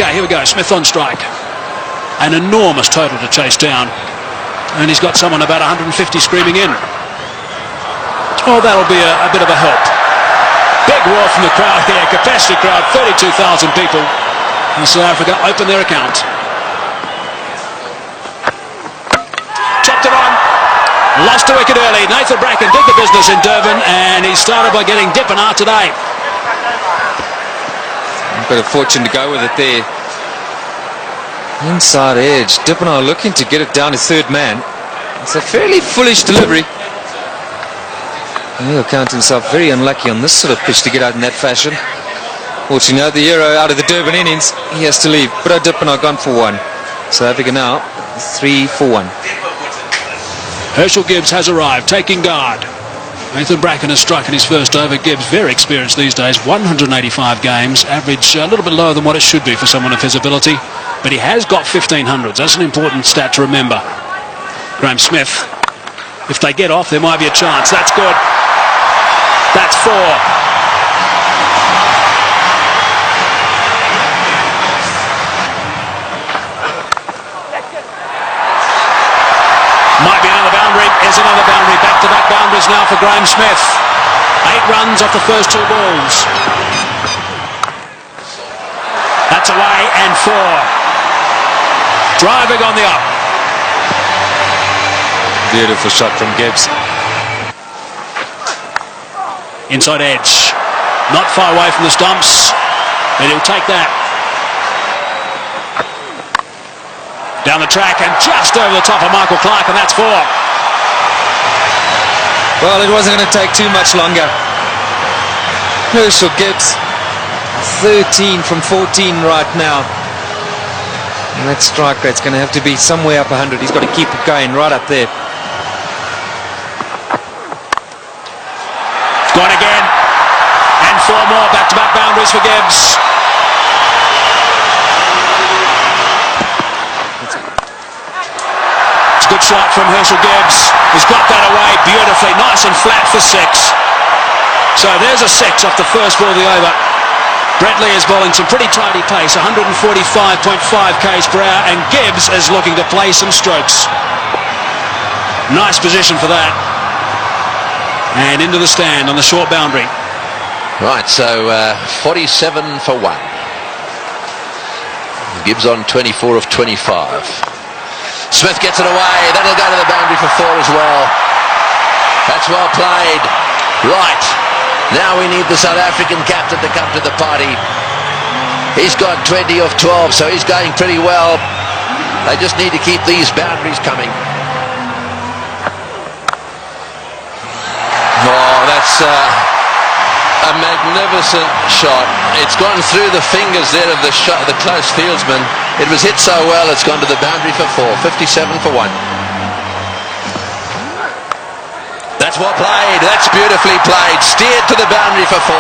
Okay, here we go. Smith on strike. An enormous total to chase down. And he's got someone about 150 screaming in. Oh, that'll be a bit of a help. Big roar from the crowd here. Capacity crowd, 32,000 people. And South Africa open their account. Chopped it on. Lost a wicket early. Nathan Bracken did the business in Durban, and he started by getting Dippenaar today. A bit of fortune to go with it there. Inside edge. Dippenaar looking to get it down to third man. It's a fairly foolish delivery. He'll count himself very unlucky on this sort of pitch to get out in that fashion. Fortunately, now the hero out of the Durban innings, he has to leave. But Dippenaar gone for one. South Africa now 3 for 1. Herschel Gibbs has arrived, taking guard. Nathan Bracken has struck in his first over. Gibbs, very experienced these days, 185 games, average a little bit lower than what it should be for someone of his ability, but he has got 1500s. That's an important stat to remember. Graham Smith, if they get off, there might be a chance. That's good. That's 4. Might be another boundary. Is another boundary. Back-to-back boundaries now for Graham Smith. 8 runs off the first 2 balls. That's away and 4. Driving on the up. Beautiful shot from Gibbs. Inside edge. Not far away from the stumps, but he'll take that. Down the track and just over the top of Michael Clark, and that's 4. Well, it wasn't going to take too much longer. Herschel Gibbs, 13 from 14 right now. And that strike rate's going to have to be somewhere up 100. He's got to keep it going right up there. Gone again. And 4 more back-to-back boundaries for Gibbs. Good shot from Herschel Gibbs. He's got that away beautifully, nice and flat for 6. So there's a 6 off the first ball of the over. Bradley is bowling some pretty tidy pace, 145.5 k's per hour, and Gibbs is looking to play some strokes. Nice position for that. And into the stand on the short boundary. Right, so 47 for 1. Gibbs on 24 of 25. Smith gets it away. That'll go to the boundary for 4 as well. That's well played. Right. Now we need the South African captain to come to the party. He's got 20 of 12, so he's going pretty well. They just need to keep these boundaries coming. Oh, that's a magnificent shot. It's gone through the fingers there of the shot, the close fieldsman. It was hit so well, it's gone to the boundary for 4. 57 for 1. That's well played. That's beautifully played. Steered to the boundary for 4.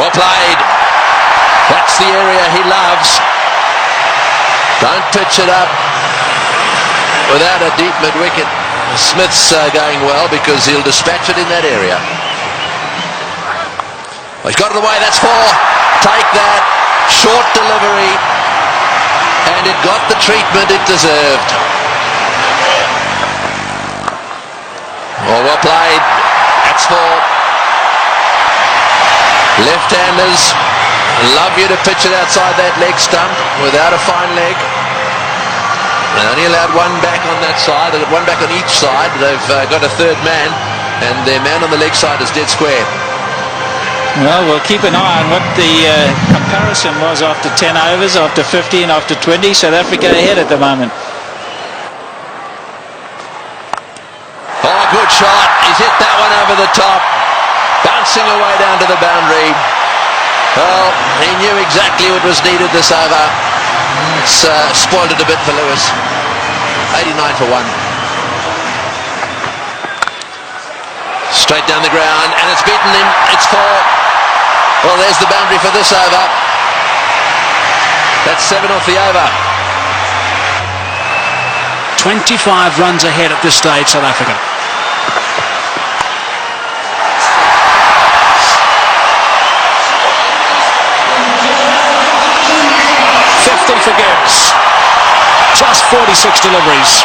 Well played. That's the area he loves. Don't pitch it up without a deep mid-wicket. Smith's going well because he'll dispatch it in that area. Well, he's got it away. That's 4. Take that. Short delivery. And it got the treatment it deserved. Oh, well played. That's 4. Left-handers love you to pitch it outside that leg stump without a fine leg. They only allowed 1 back on that side. They've got 1 back on each side. They've got a third man, and their man on the leg side is dead square. Well, we'll keep an eye on what the comparison was after 10 overs, after 15, after 20. South Africa ahead at the moment. Oh, good shot. He's hit that one over the top. Bouncing away down to the boundary. Well, he knew exactly what was needed this over. It's spoiled it a bit for Lewis. 89 for 1. Straight down the ground, and it's beaten him. It's 4. Well, there's the boundary for this over. That's 7 off the over. 25 runs ahead at this stage, South Africa. 46 deliveries.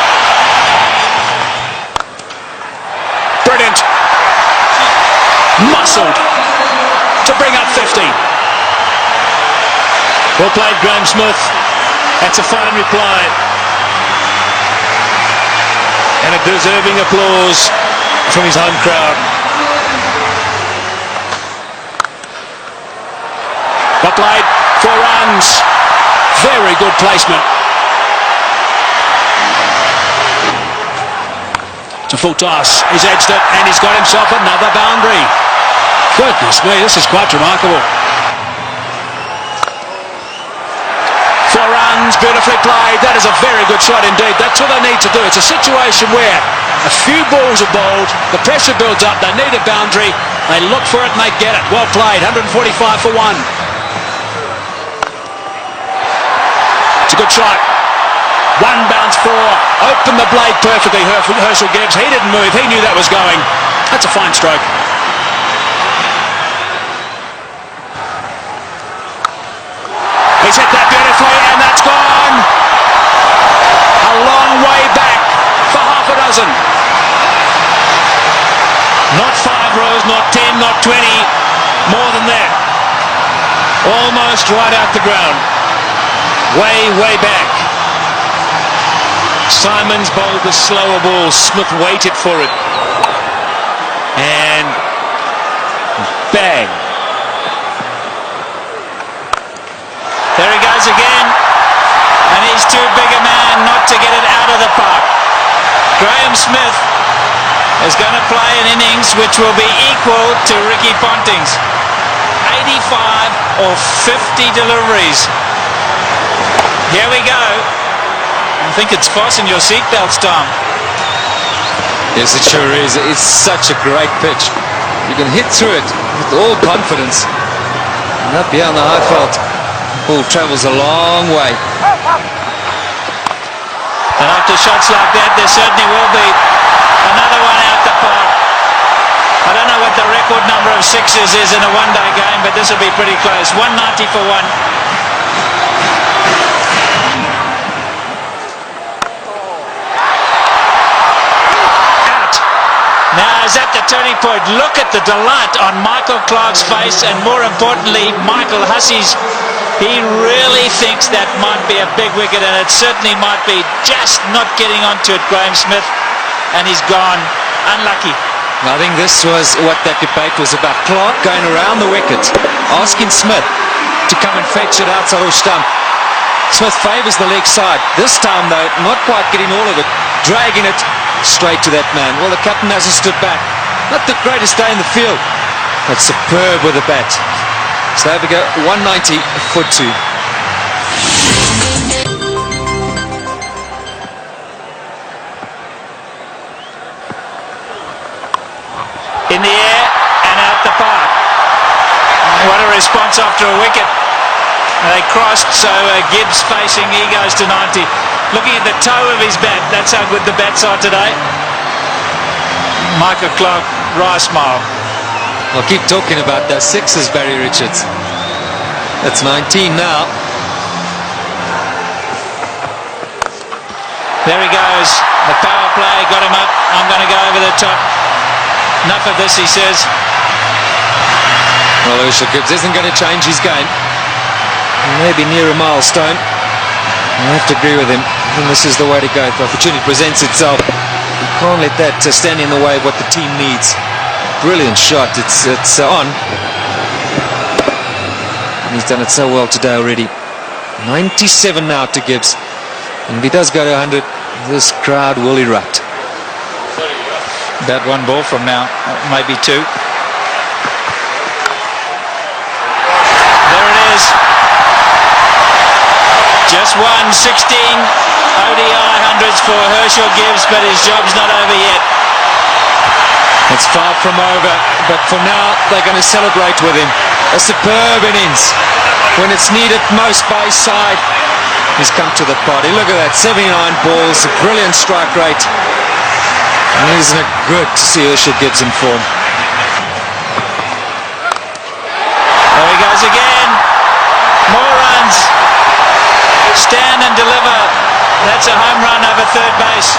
Brilliant. Muscled to bring up 50. Well played, Graham Smith. That's a fine reply. And a deserving applause from his home crowd. Well played, 4 runs. Very good placement. It's a full toss. He's edged it and he's got himself another boundary. Goodness me, this is quite remarkable. 4 runs, beautifully played. That is a very good shot indeed. That's what they need to do. It's a situation where a few balls are bowled, the pressure builds up, they need a boundary, they look for it and they get it. Well played, 145 for 1. It's a good shot. 1 bounce 4. Opened the blade perfectly, Herschel Gibbs. He didn't move. He knew that was going. That's a fine stroke. He's hit that beautifully and that's gone. A long way back for half a dozen. Not 5 rows, not 10, not 20. More than that. Almost right out the ground. Way, way back. Simons bowled the slower ball. Smith waited for it. And bang. There he goes again. And he's too big a man not to get it out of the park. Graham Smith is going to play an innings which will be equal to Ricky Ponting's. 85 or 50 deliveries. Here we go. I think it's fasten your seatbelts, Tom. Yes, it sure is. It's such a great pitch. You can hit through it with all confidence. And up here on the high felt, the ball travels a long way. And after shots like that, there certainly will be another one out the park. I don't know what the record number of sixes is in a one-day game, but this will be pretty close. 190 for 1. Now is at the turning point. Look at the delight on Michael Clarke's face, and more importantly, Michael Hussey's. He really thinks that might be a big wicket, and it certainly might be. Just not getting onto it, Graham Smith, and he's gone. Unlucky. I think this was what that debate was about. Clarke going around the wicket, asking Smith to come and fetch it outside or stump. Smith favours the leg side. This time, though, not quite getting all of it, dragging it straight to that man. Well, the captain hasn't stood back. Not the greatest day in the field, but superb with the bat. So there we go, 190 for 2. In the air and out the park. What a response after a wicket. They crossed, so Gibbs facing, he goes to 90. Looking at the toe of his bat, that's how good the bats are today. Michael Clarke, wry smile. I'll keep talking about those sixes, Barry Richards. That's 19 now. There he goes. The power play got him up. I'm going to go over the top. Enough of this, he says. Well, Herschel Gibbs isn't going to change his game. Maybe near a milestone. I have to agree with him. And this is the way to go. If the opportunity presents itself, you can't let that stand in the way of what the team needs. Brilliant shot. It's on. And he's done it so well today already. 97 now to Gibbs. And if he does go to 100, this crowd will erupt. About 1 ball from now, maybe 2. There it is. Just 16 ODI hundreds for Herschel Gibbs, but his job's not over yet. It's far from over, but for now they're going to celebrate with him. A superb innings. When it's needed most by his side, he's come to the party. Look at that, 79 balls, a brilliant strike rate. And isn't it good to see Herschel Gibbs in form? There he goes again. More runs. Stand and deliver. That's a home third base.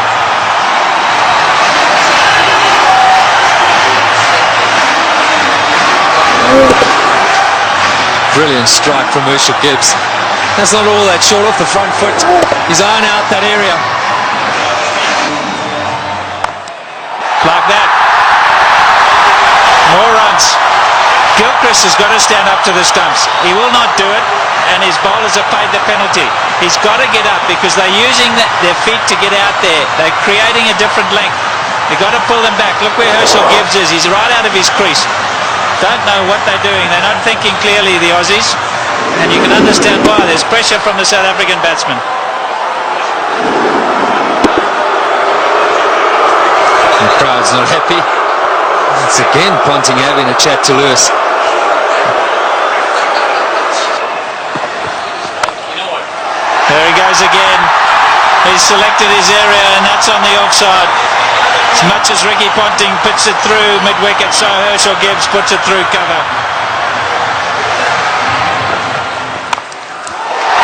Brilliant strike from Herschel Gibbs. That's not all that short off the front foot. He's eyeing out that area. Like that. More runs. Gilchrist has got to stand up to the stumps. He will not do it, and his bowlers have paid the penalty. He's got to get up because they're using their feet to get out there. They're creating a different length. They've got to pull them back. Look where Herschel Gibbs is. He's right out of his crease. Don't know what they're doing. They're not thinking clearly, the Aussies, and you can understand why. There's pressure from the South African batsman. The crowd's not happy. It's again Ponting having a chat to Lewis. There he goes again. He's selected his area, and that's on the offside. As much as Ricky Ponting puts it through mid-wicket, so Herschel Gibbs puts it through cover.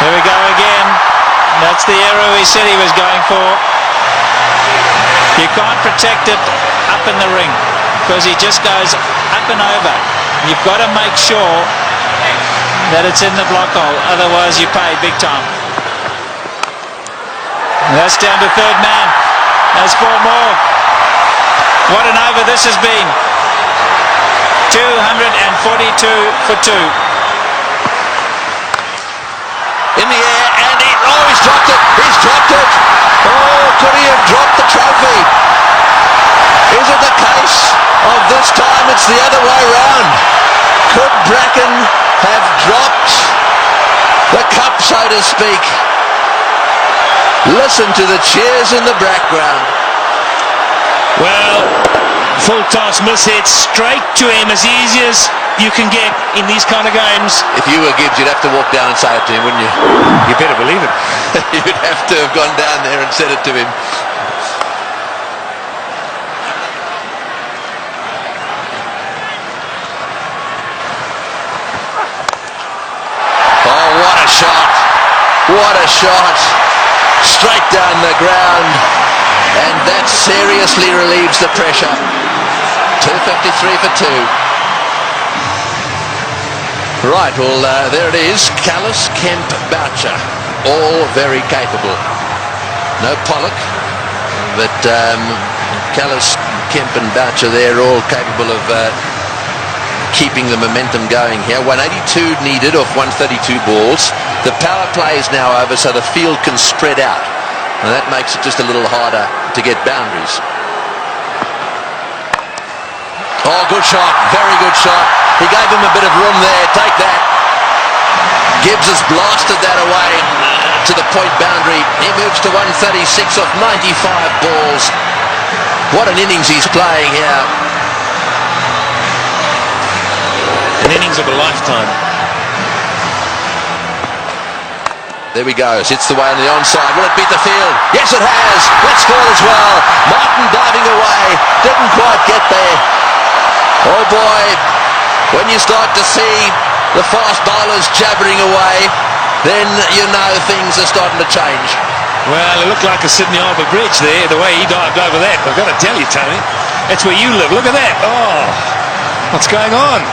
Here we go again. That's the arrow he said he was going for. You can't protect it up in the ring because he just goes up and over. You've got to make sure that it's in the block hole, otherwise you pay big time. And that's down to third man. There's 4 more. What an over this has been. 242 for 2. In the air, and he's dropped it. He's dropped it. Oh, could he have dropped the trophy? Is it the case of this time it's the other way round? Could Bracken have dropped the cup, so to speak? Listen to the cheers in the background. Well, full toss miss hit straight to him, as easy as you can get in these kind of games. If you were Gibbs, you'd have to walk down and say it to him, wouldn't you? You better believe it. You'd have to have gone down there and said it to him. Oh, what a shot. What a shot. Straight down the ground. And that seriously relieves the pressure. 253 for 2. Right, well, there it is. Callis, Kemp, Boucher. All very capable. No Pollock, but Callis, Kemp and Boucher, they're all capable of keeping the momentum going here. 182 needed off 132 balls. The power play is now over, so the field can spread out. And that makes it just a little harder to get boundaries. Oh, good shot. Very good shot. He gave him a bit of room there. Take that. Gibbs has blasted that away to the point boundary. He moves to 136 off 95 balls. What an innings he's playing here. An innings of a lifetime. There we go. Hits the way on the onside. Will it beat the field? Yes, it has. That's scored as well. Martin diving away. Didn't quite get there. Oh boy. When you start to see the fast bowlers jabbering away, then you know things are starting to change. Well, it looked like a Sydney Harbour Bridge there, the way he dived over that. I've got to tell you, Tony, that's where you live. Look at that. Oh, what's going on?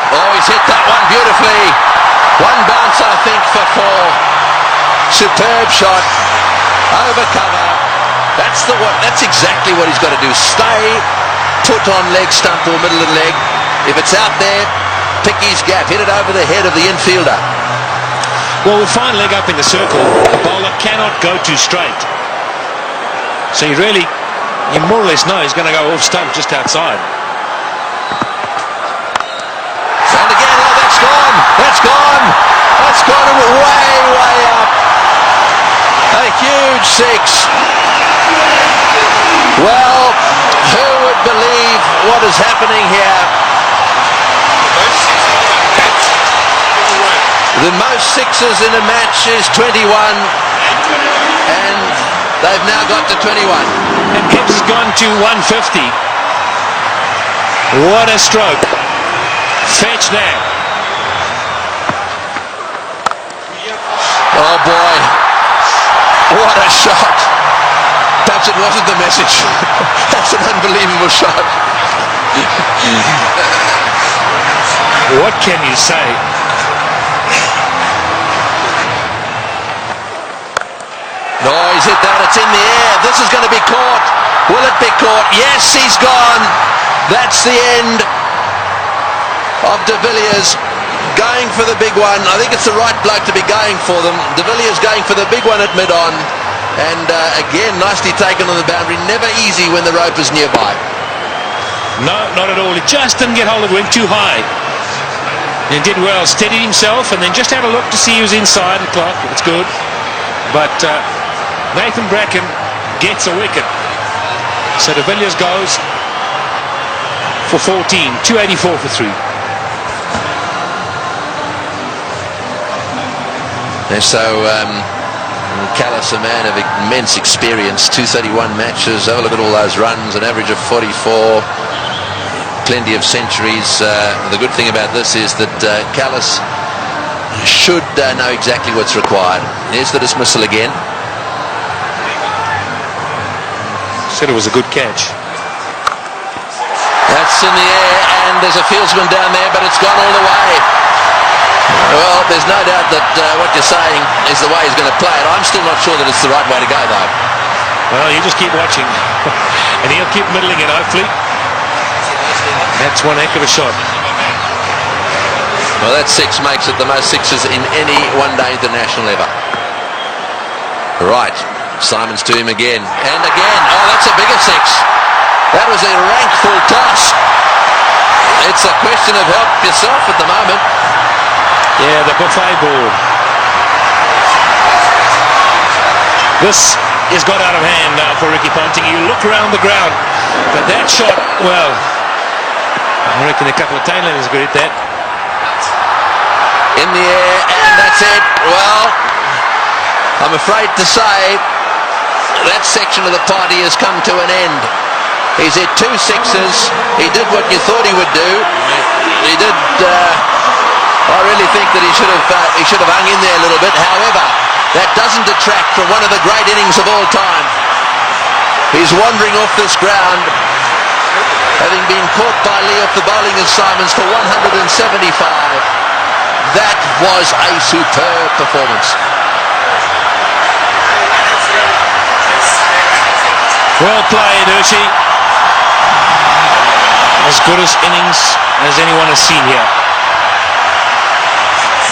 Oh, he's hit that one beautifully. One bounce, I think, for 4. Superb shot. Over cover. That's exactly what he's got to do. Stay put on leg stump or middle of the leg. If it's out there, pick his gap. Hit it over the head of the infielder. Well, with fine leg up in the circle, the bowler cannot go too straight. So you more or less know he's going to go off stump just outside. And again, oh, that's gone. That's gone. That's gone way, way up. A huge 6. Well, who would believe what is happening here? The most 6s in a match is 21, and they've now got to 21. And Gibbs has gone to 150. What a stroke. Fetch that. Oh boy. What a shot. Perhaps it wasn't the message. That's an unbelievable shot. What can you say? No, he's hit that. It's in the air. This is going to be caught. Will it be caught? Yes, he's gone. That's the end of De Villiers going for the big one. I think it's the right bloke to be going for them. De Villiers going for the big one at mid-on. And again, nicely taken on the boundary. Never easy when the rope is nearby. No, not at all. He just didn't get hold of it. Went too high. And did well. Steadied himself and then just had a look to see he was inside the clock. It's good. But Nathan Bracken gets a wicket. So De Villiers goes for 14. 284 for 3. And so Callis, a man of immense experience, 231 matches. Have a look at all those runs, an average of 44. Plenty of centuries. The good thing about this is that Callis should know exactly what's required. Here's the dismissal again. Said it was a good catch. That's in the air, and there's a fieldsman down there, but it's gone all the way. Well, there's no doubt that what you're saying is the way he's going to play it. I'm still not sure that it's the right way to go, though. Well, you just keep watching. And he'll keep middling it, hopefully. That's one heck of a shot. Well, that six makes it the most sixes in any one-day international ever. Right, Simons to him again. And again. Oh, that's a bigger six. That was a rank full toss. It's a question of help yourself at the moment. Yeah, the buffet ball. This has got out of hand now for Ricky Ponting. You look around the ground, but that shot, well, I reckon a couple of tailenders could hit that. In the air, and that's it. Well, I'm afraid to say that section of the party has come to an end. He's hit 2 sixes. He did what you thought he would do. He did. I really think that he should have hung in there a little bit. However, that doesn't detract from one of the great innings of all time. He's wandering off this ground, having been caught by Lee off the bowling of Simons for 175. That was a superb performance. Well played, Hershey. As good as innings as anyone has seen here.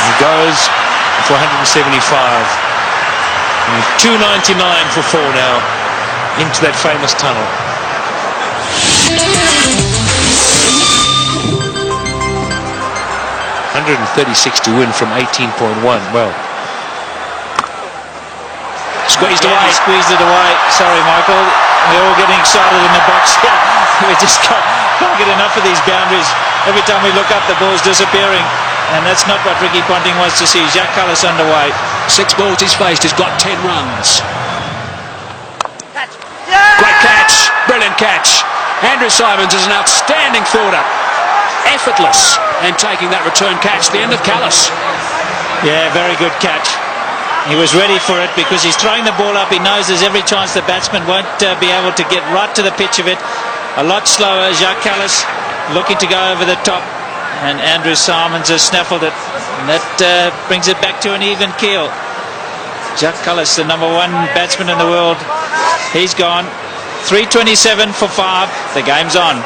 He goes for 175. And 299 for 4 now into that famous tunnel. 136 to win from 18.1. Well, squeezed away. He squeezed it away. Sorry, Michael. We're all getting excited in the box here. We just can't get enough of these boundaries. Every time we look up, the ball's disappearing. And that's not what Ricky Ponting wants to see. Jacques Callis underway. 6 balls he's faced. He's got 10 runs. Great catch. Brilliant catch. Andrew Simons is an outstanding fielder. Effortless. And taking that return catch. The end of Callis. Yeah, very good catch. He was ready for it because he's throwing the ball up. He knows there's every chance the batsman won't be able to get right to the pitch of it. A lot slower. Jacques Callis looking to go over the top. And Andrew Simons has snaffled it. And that brings it back to an even keel. Jacques Callis, the number 1 batsman in the world. He's gone. 327 for 5. The game's on.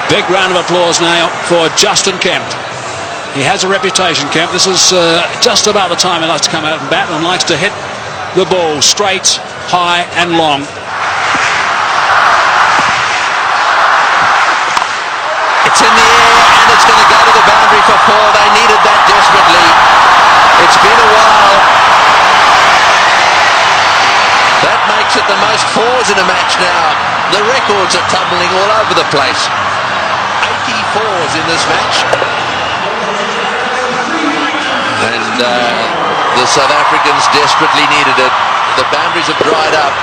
Big round of applause now for Justin Kemp. He has a reputation, Kemp. This is just about the time he likes to come out and bat and likes to hit the ball straight, high and long. It's in the air and it's going to go to the boundary for 4. They needed that desperately. It's been a while. That makes it the most 4s in a match now. The records are tumbling all over the place. 84s in this match. And the South Africans desperately needed it. The boundaries have dried up.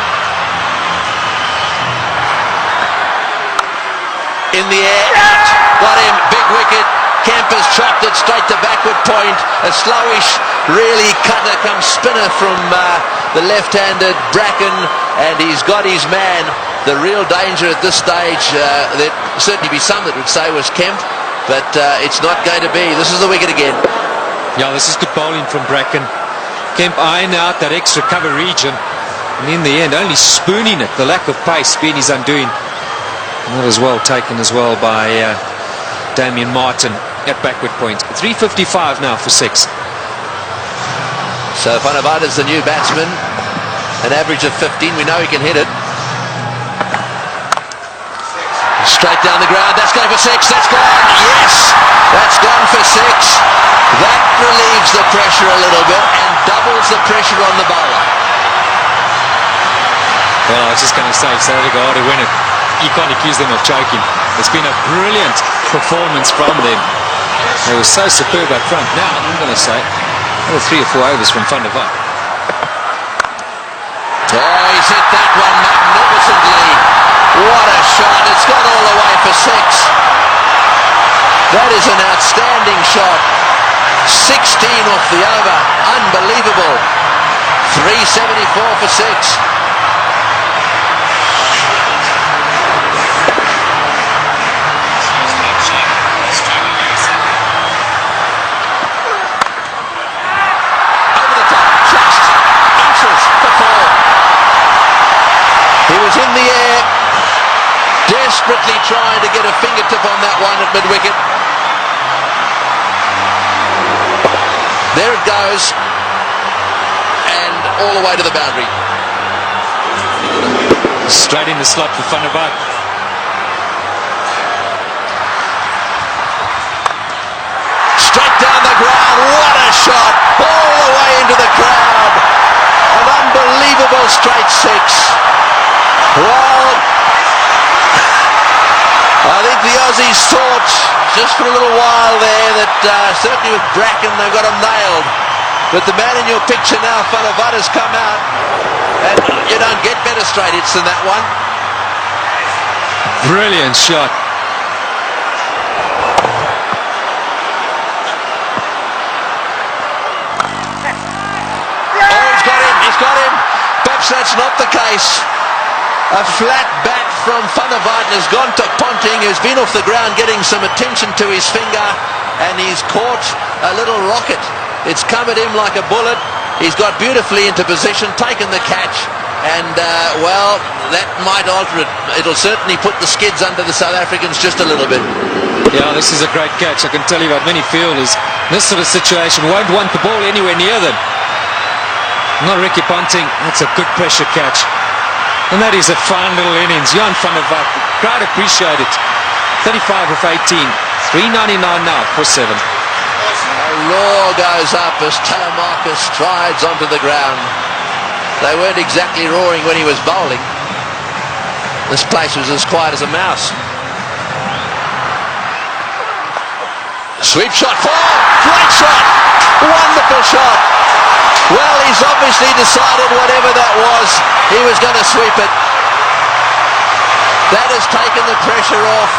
In the air, got him, big wicket, Kemp has chopped it straight to backward point. A slowish, really cutter come spinner from the left-handed Bracken, and he's got his man. The real danger at this stage, there'd certainly be some that would say was Kemp, but it's not going to be. This is the wicket again. Yeah, this is good bowling from Bracken. Kemp eyeing out that extra cover region, and in the end only spooning it. The lack of pace being his undoing. Not as well taken as well by Damien Martin at backward point. 3:55 now for 6. So Vanavada's the new batsman, an average of 15. We know he can hit it. Straight down the ground. That's going for 6. That's gone. Yes, that's gone for 6. That relieves the pressure a little bit and doubles the pressure on the bowler. Well, I was just going to say, South Africa ought to win it. You can't accuse them of choking. It's been a brilliant performance from them. They were so superb up front. Now, I'm going to say, another 3 or 4 overs from Van der Walt. Oh, he's hit that one magnificently. What a shot. It's gone all the way for 6. That is an outstanding shot. 16 off the over. Unbelievable. 374 for 6. He was in the air, desperately trying to get a fingertip on that one at mid-wicket. There it goes, and all the way to the boundary. Straight in the slot for Van der Walt. Straight down the ground, what a shot, all the way into the crowd. An unbelievable straight 6. Well, I think the Aussies thought just for a little while there that certainly with Bracken they've got him nailed. But the man in your picture now, Van der Walt, has come out, and you don't get better straight hits than that one. Brilliant shot. Oh, he's got him. Perhaps that's not the case. A flat bat from Van der Walt has gone to Ponting, who's been off the ground getting some attention to his finger, and he's caught a little rocket. It's come at him like a bullet. He's got beautifully into position, taken the catch, and well, that might alter it. It'll certainly put the skids under the South Africans just a little bit. Yeah, this is a great catch. I can tell you about many fielders in this sort of situation won't want the ball anywhere near them. Not Ricky Ponting. That's a good pressure catch. And that is a fine little innings. Jan van der Walt, crowd appreciate it. 35 of 18. 399 now for 7. A roar goes up as Telemarcus strides onto the ground. They weren't exactly roaring when he was bowling. This place was as quiet as a mouse. Sweep shot, 4, great shot, wonderful shot. Well, he's obviously decided whatever that was, he was going to sweep it. That has taken the pressure off.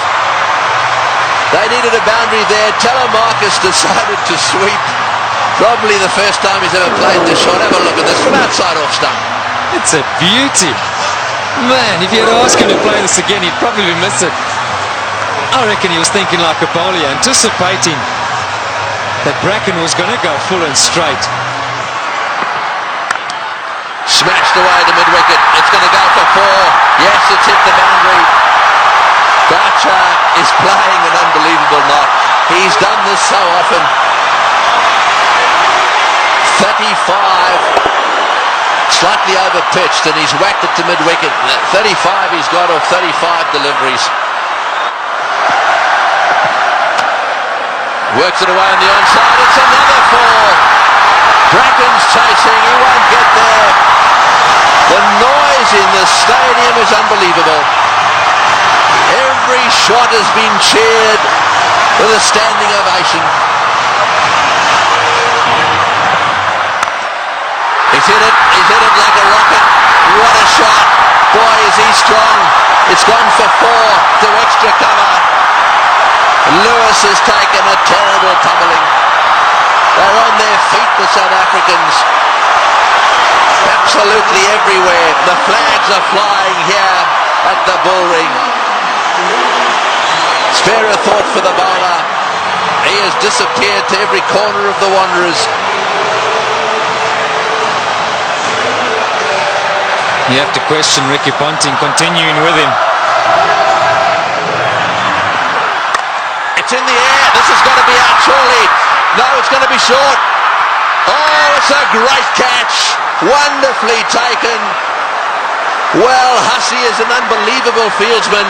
They needed a boundary there. Telemarcus decided to sweep. Probably the first time he's ever played this shot. Have a look at this from outside off stump. It's a beauty. Man, if you had asked him to play this again, he'd probably miss it. I reckon he was thinking like a bowler, anticipating that Bracken was going to go full and straight. Smashed away to mid-wicket. It's going to go for 4. Yes, it's hit the boundary. Boucher is playing an unbelievable knock. He's done this so often. 35. Slightly over-pitched, and he's whacked it to mid-wicket. 35 he's got off 35 deliveries. Works it away on the onside. It's another 4. Bracken's chasing. He won't get there. The noise in the stadium is unbelievable. Every shot has been cheered with a standing ovation. He's hit it like a rocket. What a shot. Boy, is he strong. It's gone for 4 to extra cover. Lewis has taken a terrible pummeling. They're on their feet, the South Africans. Absolutely everywhere. The flags are flying here at the bullring. Spare a thought for the bowler. He has disappeared to every corner of the Wanderers. You have to question Ricky Ponting continuing with him. It's in the air. This has got to be out surely. No, it's going to be short. Oh, it's a great catch. Wonderfully taken. Well, Hussey is an unbelievable fieldsman.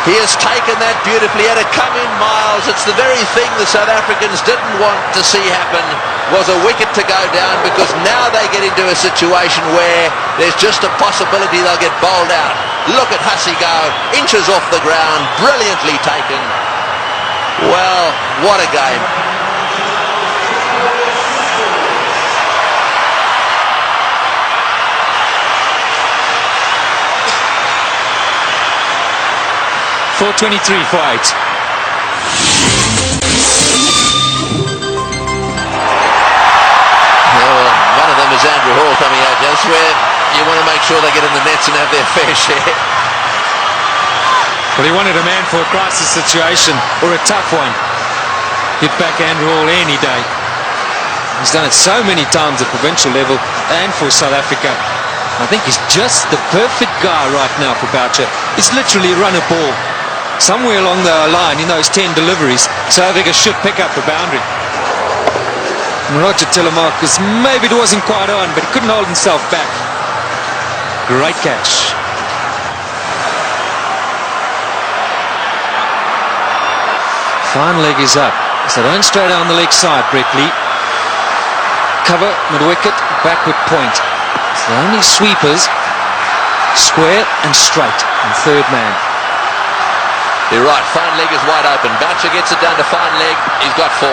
He has taken that beautifully. He had to come in miles. It's the very thing the South Africans didn't want to see happen, was a wicket to go down, because now they get into a situation where there's just a possibility they'll get bowled out. Look at Hussey go, inches off the ground, brilliantly taken. Well, what a game. .423 for 8. Well, one of them is Andrew Hall coming out, just where you want to make sure they get in the nets and have their fair share. Well, he wanted a man for a crisis situation, or a tough one. Hit back Andrew Hall any day. He's done it so many times at provincial level and for South Africa. I think he's just the perfect guy right now for Boucher. He's literally run a ball. Somewhere along the line in those 10 deliveries, South Africa should pick up the boundary. And Roger Telemarcus, maybe it wasn't quite on, but he couldn't hold himself back. Great catch. Fine leg is up. So don't straight down the leg side, Brett Lee. Cover, mid-wicket, backward point. So only sweepers, square and straight, and third man. You're right, fine leg is wide open. Boucher gets it down to fine leg. He's got 4.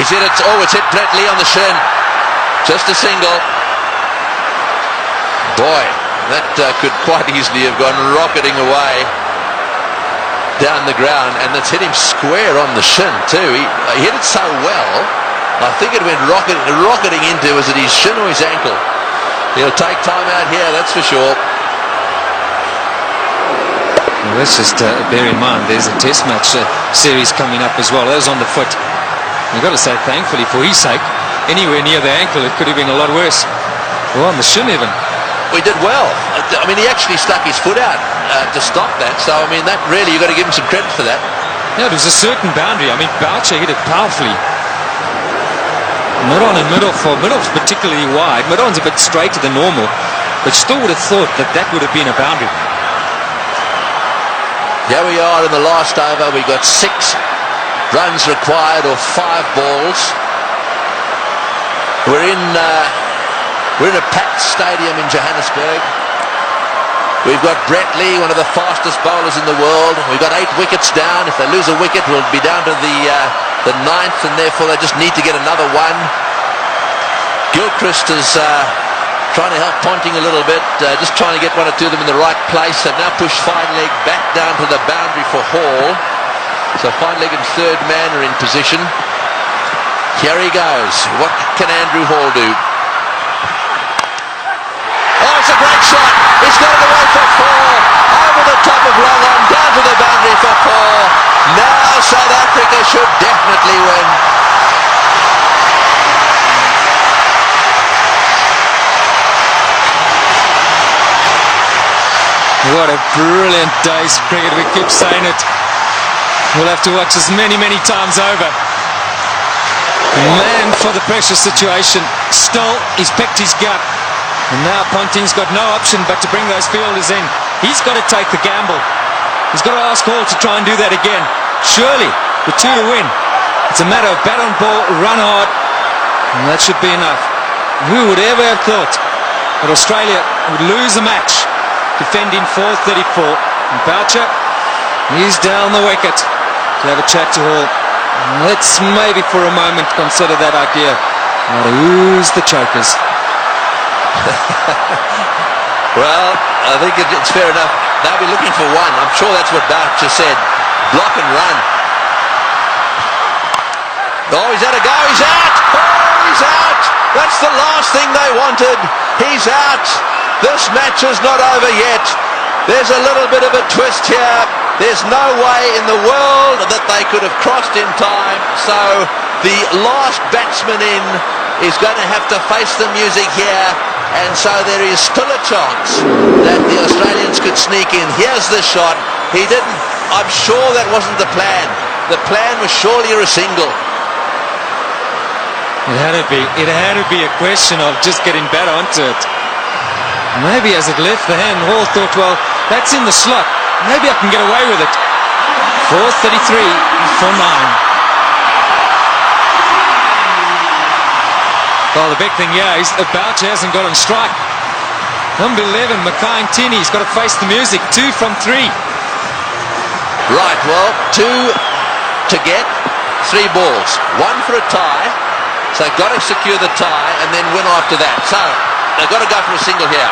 He's hit it. Oh, it's hit Brett Lee on the shin. Just a single. Boy, that could quite easily have gone rocketing away down the ground, and it's hit him square on the shin too. He hit it so well, I think it went rocketing into, was it his shin or his ankle? He'll take time out here, that's for sure. Well, let's just bear in mind there's a test match series coming up as well. That was on the foot. You've got to say thankfully for his sake, anywhere near the ankle it could have been a lot worse. Well, on the shin even. We did well. I mean, he actually stuck his foot out to stop that, so I mean, that really, you've got to give him some credit for that. Yeah, it was a certain boundary. I mean, Boucher hit it powerfully. Not on a mid-off, or mid-off's particularly wide. Mid-on's a bit straighter than normal, but still would have thought that that would have been a boundary. Here we are in the last over. We got 6 runs required, or 5 balls. We're in a packed stadium in Johannesburg. We've got Brett Lee, one of the fastest bowlers in the world. We've got 8 wickets down. If they lose a wicket, we'll be down to the 9th, and therefore they just need to get another one. Gilchrist is trying to help Ponting a little bit, just trying to get 1 or 2 of them in the right place. They've now pushed fine leg back down to the boundary for Hall. So fine leg and third man are in position. Here he goes. What can Andrew Hall do? Oh, it's a great shot. He's got it away for 4. Over the top of long on, down to the boundary for 4. Now South Africa should definitely win. What a brilliant day's cricket. We keep saying it. We'll have to watch this many, many times over. Man for the pressure situation. Still, he's picked his gut. And now Ponting's got no option but to bring those fielders in. He's got to take the gamble. He's got to ask Hall to try and do that again. Surely, with 2 to win, it's a matter of bat on ball, run hard, and that should be enough. Who would ever have thought that Australia would lose a match defending 434? And Boucher, he's down the wicket to have a chat to Hall. Let's maybe for a moment consider that idea. Now who's the chokers? Well, I think it's fair enough. They'll be looking for one. I'm sure that's what Boucher said. Block and run. Oh, he's had a go. He's out. Oh, he's out. That's the last thing they wanted. He's out. This match is not over yet. There's a little bit of a twist here. There's no way in the world that they could have crossed in time. So the last batsman in is going to have to face the music here. And so there is still a chance that the Australians could sneak in. Here's the shot. He didn't. I'm sure that wasn't the plan. The plan was surely a single. It had to be a question of just getting better onto it. Maybe as it left the hand, Hall thought, well, that's in the slot. Maybe I can get away with it. 4:33 for 9. Well, the big thing here is Boucher hasn't got on strike. Number 11, Mackay-Ntini's got to face the music. 2 from 3. Right, well, 2 to get, 3 balls. 1 for a tie. So they've got to secure the tie and then win after that. So they've got to go for a single here.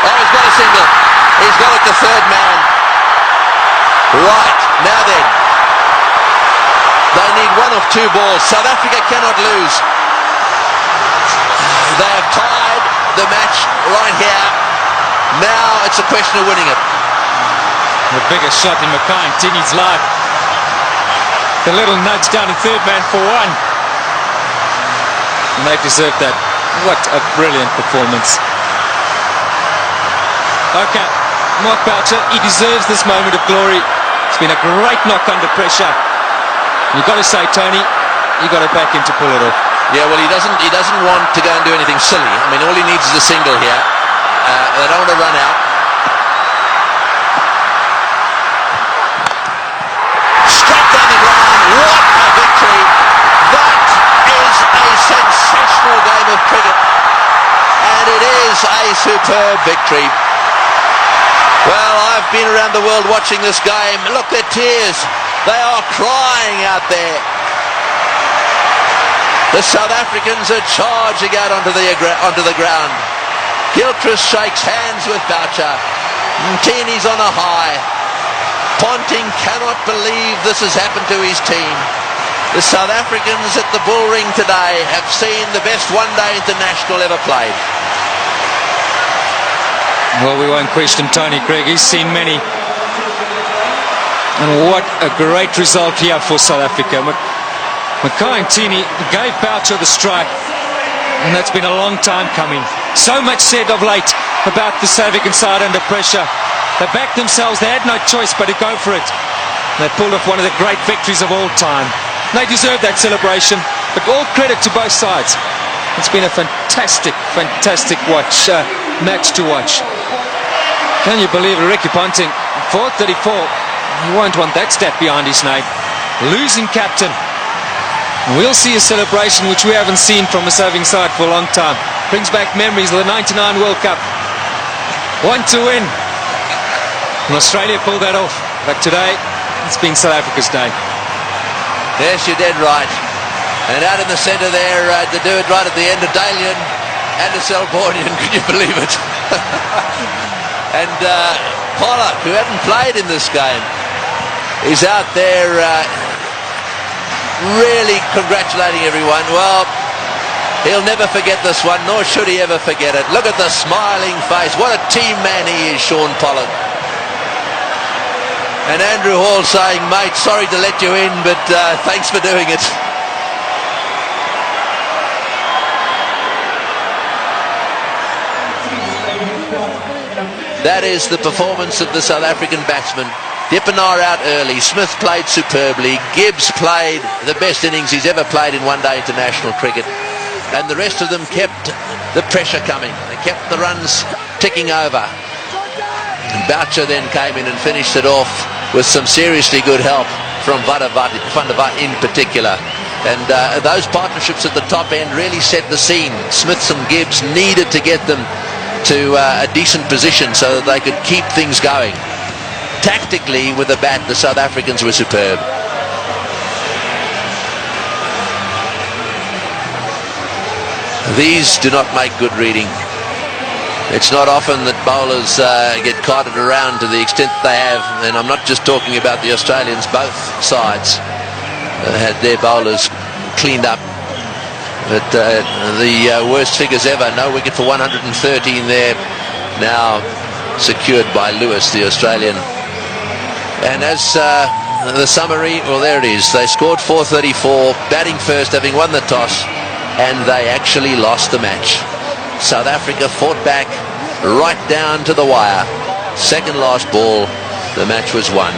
Oh, he's got a single. He's got it, the third man. Right, now then. They need 1 of 2 balls. South Africa cannot lose. They have tied the match right here. Now it's a question of winning it. The biggest shot in Mackay-Ntini's life. The little nudge down to third man for 1. And they deserve that. What a brilliant performance. Okay, Mark Boucher, he deserves this moment of glory. It's been a great knock under pressure. You've got to say, Tony, you've got to back him to pull it off. Yeah, well, he doesn't want to go and do anything silly. I mean, all he needs is a single here. They don't want to run out. Struck down the ground. What a victory. That is a sensational game of cricket. And it is a superb victory. Well, I've been around the world watching this game. Look, their tears. They are crying out there. The South Africans are charging out onto the ground. Gilchrist shakes hands with Boucher. Ntini's on a high. Ponting cannot believe this has happened to his team. The South Africans at the Bull Ring today have seen the best one-day international ever played. Well, we won't question Tony Craig. He's seen many. And what a great result here for South Africa. Mackay-Ntini gave Boucher the strike, and that's been a long time coming. So much said of late about the South African side under pressure. They backed themselves. They had no choice but to go for it. They pulled off one of the great victories of all time. They deserve that celebration, but all credit to both sides. It's been a fantastic match to watch. Can you believe it? Ricky Ponting, 434. You won't want that stat behind his name. Losing captain. We'll see a celebration which we haven't seen from a serving side for a long time. Brings back memories of the 99 World Cup. 1 to win. And Australia pulled that off. But today, it's been South Africa's day. Yes, you're dead right. And out in the centre there, to do it right at the end of Dalian and a Selbornian, could you believe it? And Pollock, who hadn't played in this game, is out there really congratulating everyone. Well, he'll never forget this one, nor should he ever forget it. Look at the smiling face. What a team man he is, Sean Pollock. And Andrew Hall saying, mate, sorry to let you in, but thanks for doing it. That is the performance of the South African batsmen. Dippenaar out early. Smith played superbly. Gibbs played the best innings he's ever played in one-day international cricket. And the rest of them kept the pressure coming. They kept the runs ticking over. And Boucher then came in and finished it off with some seriously good help from Van der Vaart in particular. And those partnerships at the top end really set the scene. Smiths and Gibbs needed to get them to a decent position so that they could keep things going. Tactically, with the bat, the South Africans were superb. These do not make good reading. It's not often that bowlers get carted around to the extent they have, and I'm not just talking about the Australians. Both sides had their bowlers cleaned up. But the worst figures ever. No wicket for 113 there. Now secured by Lewis, the Australian. And as the summary, well, there it is. They scored 434, batting first, having won the toss, and they actually lost the match. South Africa fought back right down to the wire. Second last ball, the match was won.